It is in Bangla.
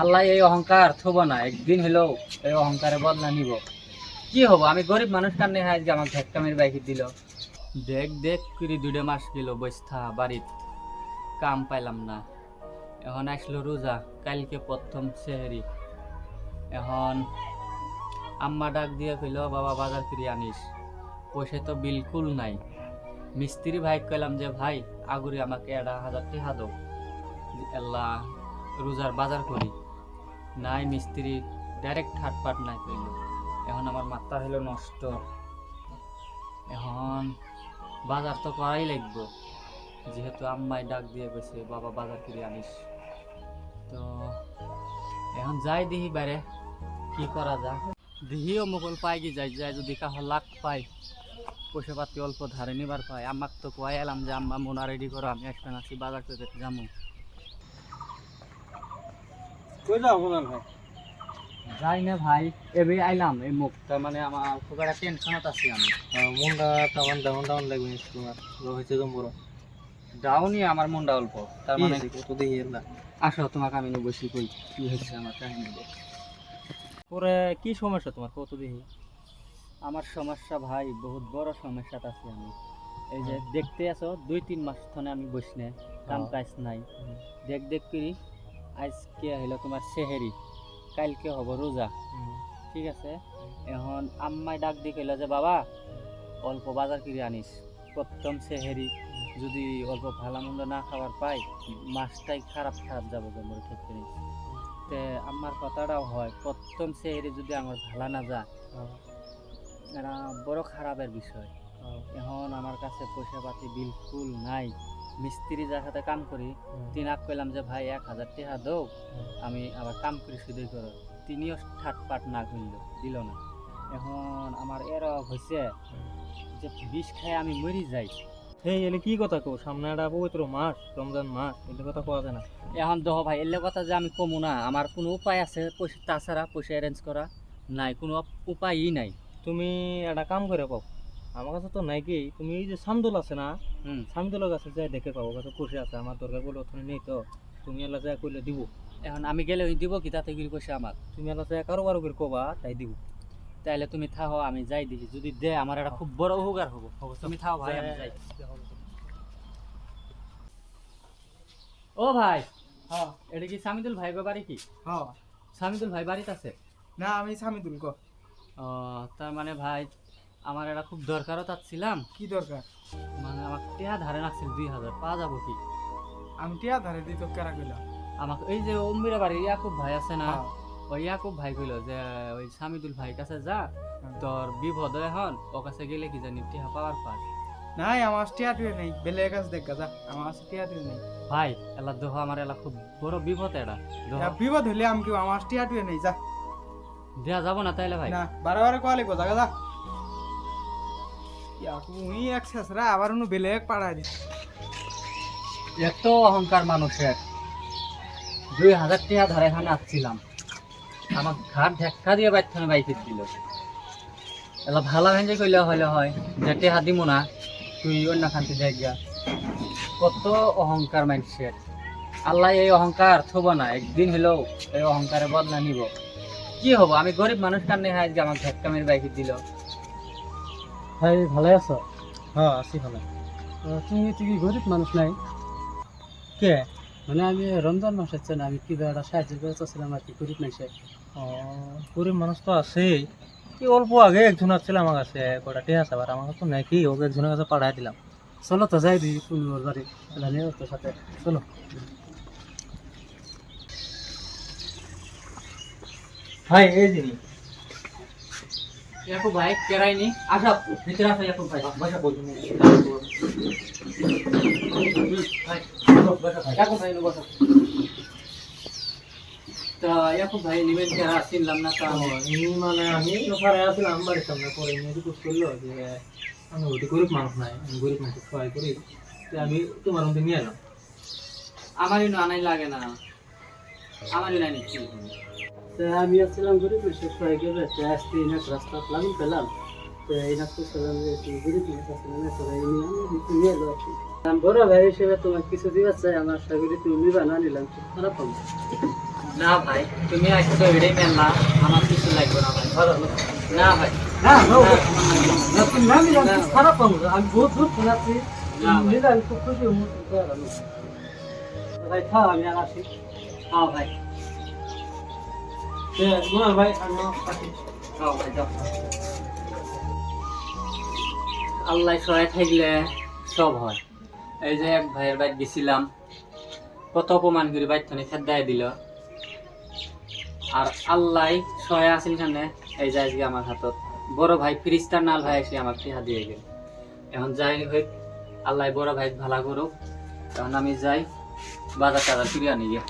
আল্লাহ এই অহংকার থব না, একদিন হলেও এই অহংকারে বদলা নিব। কি হবো, আমি গরিব মানুষ কান্নে আজকে আমার ধাক্কামের বাইকে দিল। দেখ দেখ করে 2 মাস গেল বৈস্থা বাড়িত, কাম পাইলাম না। এখন আসলো রোজা, কালকে প্রথম সেহরি। এখন আম্মা ডাক দিয়ে কইল বাবা বাজার করে আনিস, পয়সা তো বিলকুল নাই। মিস্ত্রি ভাই কইলাম যে ভাই আগুরি আমাকে 1,000 টাকা দাও, আল্লাহ রোজার বাজার করি। নাই মিস্ত্রি ডাইরেক্ট হাটপাট নাই কইল। এখন আমার মাথা হলো নষ্ট। এখন বাজার তো করাই লাগবে, যেহেতু আম্মাই ডাক দিয়ে গেছে বাবা বাজার করে আনিস। তো এখন যাই দেখি বাইরে কি করা যায়। দেহিও মোগল পাই কি যাই যায়, যদি কাহ লাখ পাই পয়সা পাতি অল্প ধারে নিবার পাই। আম্মাক তো কয়ে এলাম যে আম্মা মোনা রেডি করো, আমি আসবেন আছি বাজার করে যাবো। কই যাও বলার ভাই? যাই না ভাই, এবে আইলাম এই মুখটা, মানে আমার খুব একটা টেনশনত আছি আমি। মনটা তেমন ডাউন ডাউন লাগবে তোমার, হয়েছে বড় ডাউনই আমার মনটা অল্প, তার মানে তো দেখি না। আসো তোমাকে আমি বসি কই কি হয়েছে আমার কাহিনী। পরে কি সমস্যা তোমার কত দেখি? আমার সমস্যা ভাই, বহুত বড় সমস্যা আছে আমি। এই যে দেখতে আছো 2-3 মাস ধরে আমি বসনে, কাম কাজ নাই। দেখ দেখ করি আজকে হইলো তোমার সেহেরি, কালকে হব রোজা, ঠিক আছে। এখন আম্মাই ডাক দিয়ে কইলো যে বাবা অল্প বাজার করে আনিস, প্রথম সেহেরি যদি অল্প ভালো মন্দ না খাবার পাই মাসটাই খারাপ খারাপ যাবো জন্মের ক্ষেত্রে। তে আমার কথাটাও হয়, প্রথম সেহেরি যদি আমার ভালো না যায় এটা বড় খারাপের বিষয়। এখন আমার কাছে পয়সা পাতি বিলকুল নাই। মিস্ত্রি যার সাথে কাম করি তিনাক কইলাম যে ভাই 1,000 টাকা দাও, আমি আবার কাম করি শুধুই করো। তিনিও ঠাটপাট না করল, দিল না। এখন আমার এরা হয়েছে যে বিষ খাই আমি মরি যাই। এই এলে কি কথা কো, সামনে একটা পবিত্র মাস রমজান মাস, এলে কথা কোয়া যায় না। এখন দেখো ভাই এলে কথা যে আমি কমু না, আমার কোনো উপায় আছে পয়সা তাছাড়া পয়সা অ্যারেঞ্জ করা নাই, কোনো উপায়ই নাই। তুমি একটা কাম করে পাও, আমার কাছে তো নাই কি, তুমি এই যে সামদুল আছে না, সামদুলের কাছে যাই দেখে পাবো, কাছে পয়সা আছে, আমার দরকার বলে ওখানে নেই তো, তুমি এলা যাই কইলে দিব। এখন আমি গেলে দিব কি তাতে কি পয়সা আমার? তুমি এলা যাই কারো কারো করে কবা, তাই দিব। তাইলে তুমি থাকো, আমি যাই দেখি, যদি দে আমার একটা খুব বড় উপকার হবো। তুমি থাকো ভাই, আমি যাই। ও ভাই, হ্যাঁ এটা কি সামিদুল ভাই বাড়ি? কি হ্যাঁ সামিদুল ভাই বাড়িতে আছে? না আমি সামিদুল ক। ও তার মানে ভাই আমার এটা খুব দরকারও চাচ্ছিলাম। কি দরকার? মানে আমার টেহা ধারে রাখছিল 2,000, পাওয়া যাবো কি? আমি টিয়া ধারে দিই তো কেরা কইলাম। আমাকে এই যে অম্বিরা বাড়ির ইয়াকুব ভাই আছে না, হ্যাঁ। ওই ইয়াকুব ভাই কইল যে ওই সামিদুল ভাই কাছে যা, তোর বিপদ এখন ও কাছে গেলে কি জানি টেহা পাওয়ার পাস। নাই আমার টিয়া টুয়ে নেই, বেলে কাছে দেখ যা, আমার কাছে টিয়া টুয়ে নেই। ভাই এলা দোহ আমার এলা খুব বড় বিপদ, এটা বিপদ হইলে আমি কি আমার টিয়া টুয়ে নেই যা। দেয়া যাবো না তাইলে ভাই? না বারে বারে কোয়া লিখবো জায়গা যা। উই এক শেষরা আবার উনি বেলে এক পাড়ায় দিস। এত অহংকার মানুষের। 2,000 টাকা ধারে এখানে আসছিলাম, আমার ঘাট ধাক্কা দিয়ে বাইথানে বাইকে দিল। এলা ভালো ভেঞ্জে কইলে হইলে হয় যে টেহা দিমু না, তুই অন্য খান্তি দেখ গা। কত অহংকার মানুষের। আল্লাহ এই অহংকার থব না, একদিন হলেও এই অহংকারে বদলা নিব। কি হবো, আমি গরিব মানুষ কান্নে আজকে আমার ধাক্কামের বাইকে দিল। ভাই ভালো আছো? হ্যাঁ আছি ভালো। তুমি কি গরিব মানুষ নাই? কে? মানে আমি রমজান মাস হচ্ছে না, আমি কি একটা সাহায্য করে চাচ্ছিলাম আর কি, গরিব মানুষের। গরিব মানুষ তো আছেই, কি অল্প আগে একজন আসছিল আমার কাছে, কটা টিয়া আছে, আবার আমার কাছে নাই কি, ওকে একজনের কাছে পাঠাই দিলাম। চলো তো যাই দিই পূর্ণিমার বাড়ি, তোর সাথে চলো। ভাই এই জিনিস ইয়াকুব ভাই কেরাইনি আসা, ভিতরে আসা ইয়াকুব ভাই, বসা বলুন ভাই, ইয়াকুব ভাই বসা। তা ইয়াকুব ভাই নিবেন কেরা চিনলাম না। তা মানে আমি ওখানে আসলাম বাড়ির সামনে, পরে মেয়েটি পোস্ট করলো যে আমি ওটি গরিব মানুষ নাই, আমি গরিব মানুষ সহায় করি, তো আমি তোমার মধ্যে নিয়ে এলাম। আমারই আনাই লাগে না, আমারই নাই নিচ্ছি। আমি আসছিলাম গরিব মানুষের সহায় করে, আসতে এনাক রাস্তা প্লান পেলাম, তো এনাক তো গরিব মানুষ আসছিলাম, নিয়ে এলো আর কি। বড় ভাই হিসেবে তোমার কিছু দিবার চাই, আমার সাগরে তুমি নিবা না, নিলাম খুব খারাপ হবে। না ভাই তুমি আসছো এটাই মেলা আমার কিছু লাগবে না ভাই না ভাই না না, তুমি নামি খারাপ পাবো আমি বহুত দূর থেকে আছি না ভাই। আমি খুব খুশি ভাই থাক আমি আর আসি হ্যাঁ ভাই মনে ভাই আমি আসি হ্যাঁ ভাই যাও। আল্লাহ সহায় থাকলে সব হয়। এই যে এক ভাইয়ের বাইক গেছিলাম, কত অপমান করে বাইক খানে খেদাই দিল, আর আল্লাহ সহায় আছিল খানে এই যে আজকে আমার হাতত বড় ভাই ফিরিস্তার নাল ভাই এসে আমার টিহা দিয়ে গেল। এখন যাই হোক আল্লাহ বড় ভাই ভালো করুক। এখন আমি যাই বাজার টাজার ফিরে আনি গিয়ে।